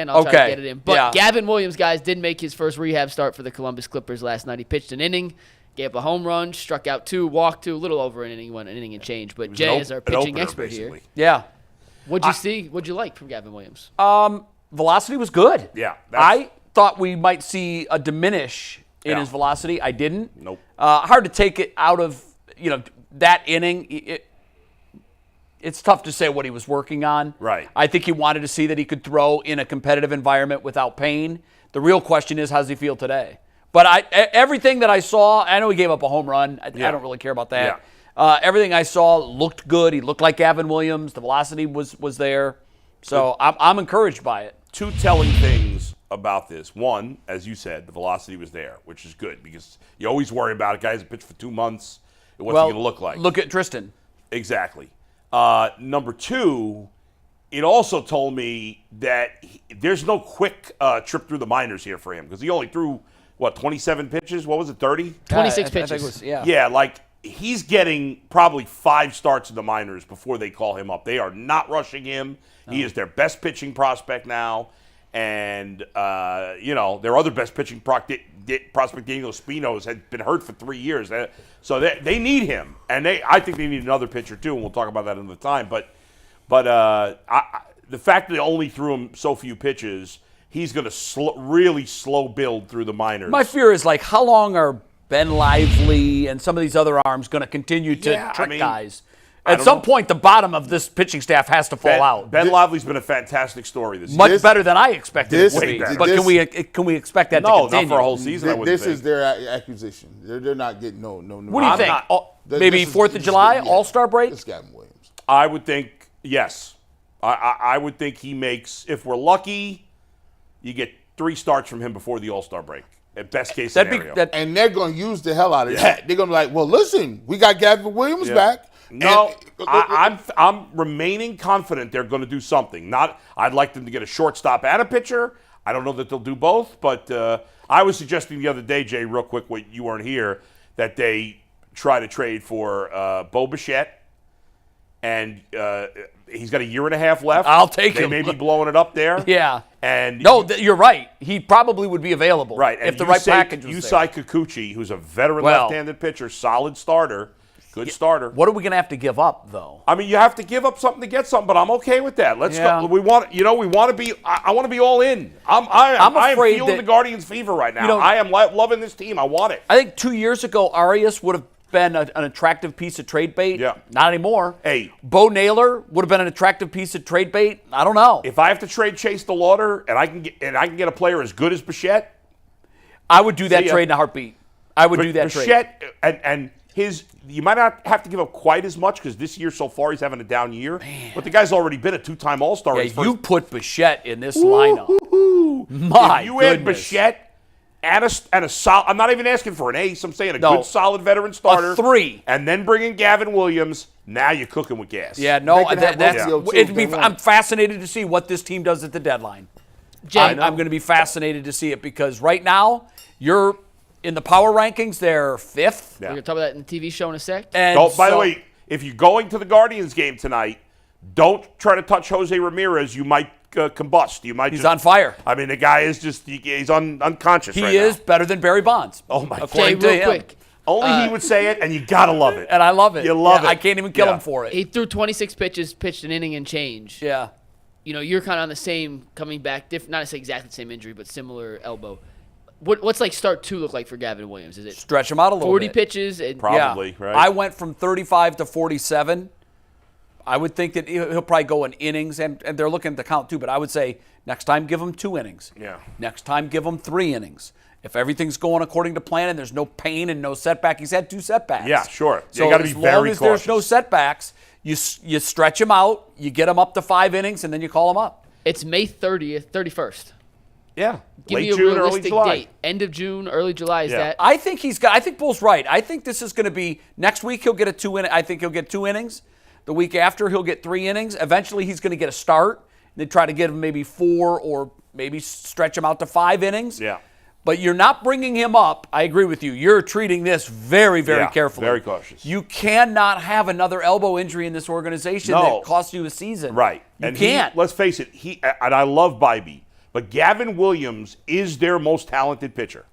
and I'll try to get it in. But Gavin Williams, guys, did make his first rehab start for the Columbus Clippers last night. He pitched an inning, gave up a home run, struck out 2, walked 2, a little over an inning, went an inning and change. But Jay is our pitching expert here. Yeah. What'd you see? What'd you like from Gavin Williams? Velocity was good. Yeah. I thought we might see a diminish in his velocity. I didn't. Nope. Hard to take it out of, that inning. It's tough to say what he was working on. Right. I think he wanted to see that he could throw in a competitive environment without pain. The real question is, how does he feel today? But everything that I saw, I know he gave up a home run. I don't really care about that. Yeah. Everything I saw looked good. He looked like Gavin Williams. The velocity was there. So I'm encouraged by it. 2 telling things about this. One, as you said, the velocity was there, which is good because you always worry about it. Guys pitch for 2 months. What's he going to look like? Look at Tristan. Exactly. Number 2, it also told me that there's no quick trip through the minors here for him because he only threw, 27 pitches? What was it, 30? 26 pitches. I think it was, Yeah, like he's getting probably 5 starts in the minors before they call him up. They are not rushing him. No. He is their best pitching prospect now. And, their other best pitching prospect, Daniel Espino's, had been hurt for 3 years. So they need him. And I think they need another pitcher, too, and we'll talk about that another time. But the fact that they only threw him so few pitches, he's going to really slow build through the minors. My fear is, how long are Ben Lively and some of these other arms going to continue to trick guys? At some point, the bottom of this pitching staff has to fall out. Ben Lively's been a fantastic story this year. Much better than I expected it to be. But can we expect that to continue? No, not for a whole season. This is their acquisition. They're not getting no. What do you think? Maybe 4th of July, All-Star break? It's Gavin Williams. I would think, yes. I would think he makes, if we're lucky, you get 3 starts from him before the All-Star break. At best case scenario. And they're going to use the hell out of that. They're going to be like, well, listen, we got Gavin Williams back. No, I'm remaining confident they're going to do something. I'd like them to get a shortstop and a pitcher. I don't know that they'll do both, but I was suggesting the other day, Jay, real quick, when you weren't here, that they try to trade for Bo Bichette, and he's got a year and a half left. I'll take him. They may be blowing it up there. Yeah. And you're right. He probably would be available. Right. If the right package was there. Yusei Kikuchi, who's a veteran left-handed pitcher, solid starter. Good starter. What are we going to have to give up, though? I mean, you have to give up something to get something, but I'm okay with that. Let's go. We want to be. I want to be all in. I am feeling the Guardians' fever right now. I am loving this team. I want it. I think 2 years ago, Arias would have been an attractive piece of trade bait. Yeah. Not anymore. Hey, Bo Naylor would have been an attractive piece of trade bait. I don't know. If I have to trade Chase DeLauder and I can get a player as good as Bichette, I would do that trade in a heartbeat. I would do that trade. Bichette and you might not have to give up quite as much because this year so far he's having a down year. Man. But the guy's already been a 2-time All-Star. Yeah, you put Bichette in this lineup. My if you goodness. add Bichette and a solid, I'm not even asking for an ace. I'm saying a good, solid veteran starter. A 3. And then bring in Gavin Williams. Now you're cooking with gas. Yeah, no, I'm fascinated to see what this team does at the deadline. Jay, I'm going to be fascinated to see it because right now you're in the power rankings, they're 5th. Yeah. We're going to talk about that in the TV show in a sec. And by the way, if you're going to the Guardians game tonight, don't try to touch Jose Ramirez. You might combust. He's on fire. I mean, the guy is he's unconscious right now. He is better than Barry Bonds. Oh, my God. Jay, real quick. Only he would say it, and you got to love it. And I love it. You love it. I can't even kill him for it. He threw 26 pitches, pitched an inning and change. Yeah. You're kind of on the same coming back, not to say exactly the same injury, but similar elbow. What's start 2 look like for Gavin Williams? Is it stretch him out a little 40 bit? pitches? And probably, right? I went from 35 to 47. I would think that he'll probably go in innings, and they're looking at the count too, but I would say next time give him 2 innings. Yeah. Next time give him 3 innings. If everything's going according to plan and there's no pain and no setback, he's had 2 setbacks. Yeah, sure. So you got to be very cautious. As long as there's no setbacks, you stretch him out, you get him up to 5 innings, and then you call him up. It's May 31st. Yeah. Give me a June, realistic date. End of June, early July. Is that? I think Bull's right. I think this is going to be next week. He'll get I think he'll get 2 innings. The week after, he'll get 3 innings. Eventually, he's going to get a start. They try to get him maybe 4 or maybe stretch him out to 5 innings. Yeah. But you're not bringing him up. I agree with you. You're treating this very, very carefully. Very cautious. You cannot have another elbow injury in this organization that costs you a season. Right. You can't. Let's face it. And I love Bybee. but Gavin Williams is their most talented pitcher.